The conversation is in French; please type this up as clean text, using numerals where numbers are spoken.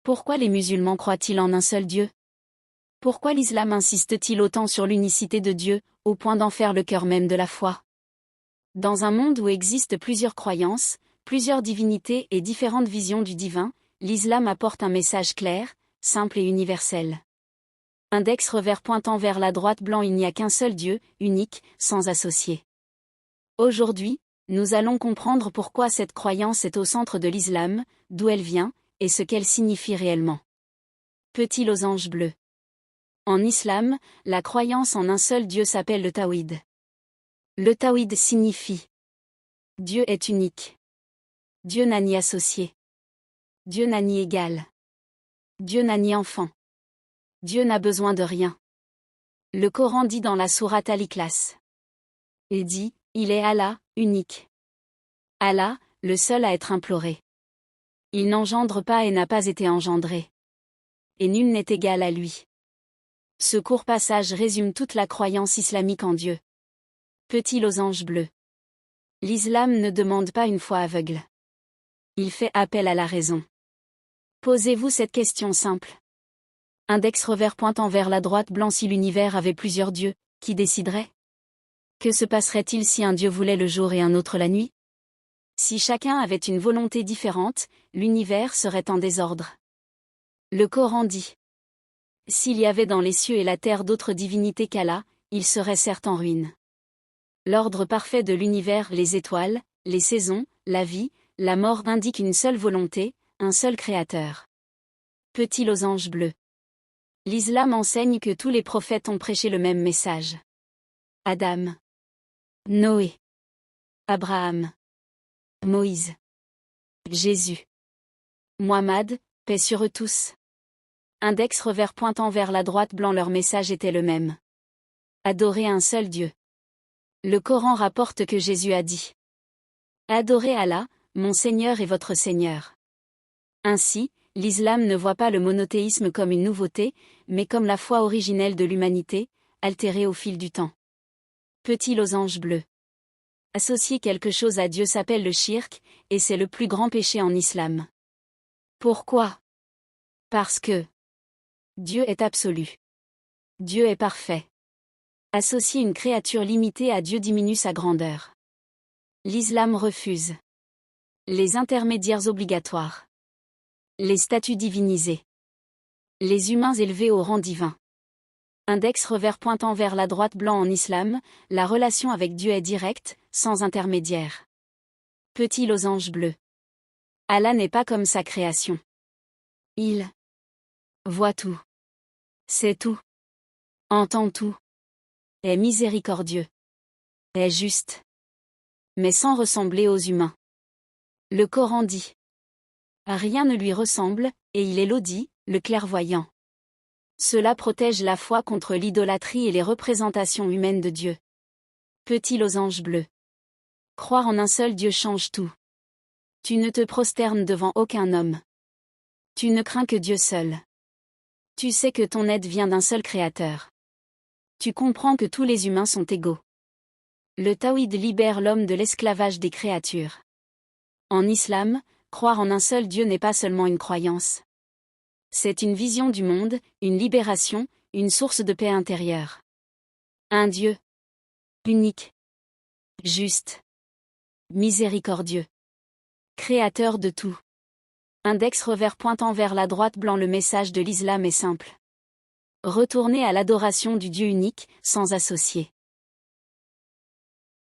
Pourquoi les musulmans croient-ils en un seul Dieu? Pourquoi l'islam insiste-t-il autant sur l'unicité de Dieu, au point d'en faire le cœur même de la foi? Dans un monde où existent plusieurs croyances, plusieurs divinités et différentes visions du divin, l'islam apporte un message clair, simple et universel. Index revers pointant vers la droite blanc. Il n'y a qu'un seul Dieu, unique, sans associé. Aujourd'hui, nous allons comprendre pourquoi cette croyance est au centre de l'islam, d'où elle vient, et ce qu'elle signifie réellement. Petit losange bleu. En islam, la croyance en un seul Dieu s'appelle le tawhid. Le tawhid signifie Dieu est unique. Dieu n'a ni associé. Dieu n'a ni égal. Dieu n'a ni enfant. Dieu n'a besoin de rien. Le Coran dit dans la sourate Al-Ikhlas. Et dit, il est Allah, unique. Allah, le seul à être imploré. Il n'engendre pas et n'a pas été engendré. Et nul n'est égal à lui. Ce court passage résume toute la croyance islamique en Dieu. Petit losange bleu. L'islam ne demande pas une foi aveugle. Il fait appel à la raison. Posez-vous cette question simple. Index revers pointant vers la droite blanc. Si l'univers avait plusieurs dieux, qui déciderait? Que se passerait-il si un dieu voulait le jour et un autre la nuit? Si chacun avait une volonté différente, l'univers serait en désordre. Le Coran dit. S'il y avait dans les cieux et la terre d'autres divinités qu'Allah, il serait certes en ruine. L'ordre parfait de l'univers, les étoiles, les saisons, la vie, la mort indiquent une seule volonté, un seul créateur. Petit losange bleu. L'islam enseigne que tous les prophètes ont prêché le même message. Adam, Noé, Abraham, Moïse, Jésus, Mohammed, paix sur eux tous. Index revers pointant vers la droite blanc. Leur message était le même. Adorer un seul Dieu. Le Coran rapporte que Jésus a dit. Adorez Allah, mon Seigneur et votre Seigneur. Ainsi, l'islam ne voit pas le monothéisme comme une nouveauté, mais comme la foi originelle de l'humanité, altérée au fil du temps. Petit losange bleu. Associer quelque chose à Dieu s'appelle le shirk, et c'est le plus grand péché en islam. Pourquoi? Parce que Dieu est absolu. Dieu est parfait. Associer une créature limitée à Dieu diminue sa grandeur. L'islam refuse les intermédiaires obligatoires, les statuts divinisés, les humains élevés au rang divin. Index revers pointant vers la droite blanc. En islam, la relation avec Dieu est directe, sans intermédiaire. Petit losange bleu. Allah n'est pas comme sa création. Il voit tout, sait tout, entend tout, est miséricordieux, est juste, mais sans ressembler aux humains. Le Coran dit. Rien ne lui ressemble, et il est l'audi, le clairvoyant. Cela protège la foi contre l'idolâtrie et les représentations humaines de Dieu. Petit losange bleu. Croire en un seul Dieu change tout. Tu ne te prosternes devant aucun homme. Tu ne crains que Dieu seul. Tu sais que ton aide vient d'un seul Créateur. Tu comprends que tous les humains sont égaux. Le tawhid libère l'homme de l'esclavage des créatures. En islam, croire en un seul Dieu n'est pas seulement une croyance. C'est une vision du monde, une libération, une source de paix intérieure. Un Dieu unique, juste, miséricordieux, créateur de tout. Index revers pointant vers la droite blanc. Le message de l'islam est simple. Retourner à l'adoration du Dieu unique, sans associé.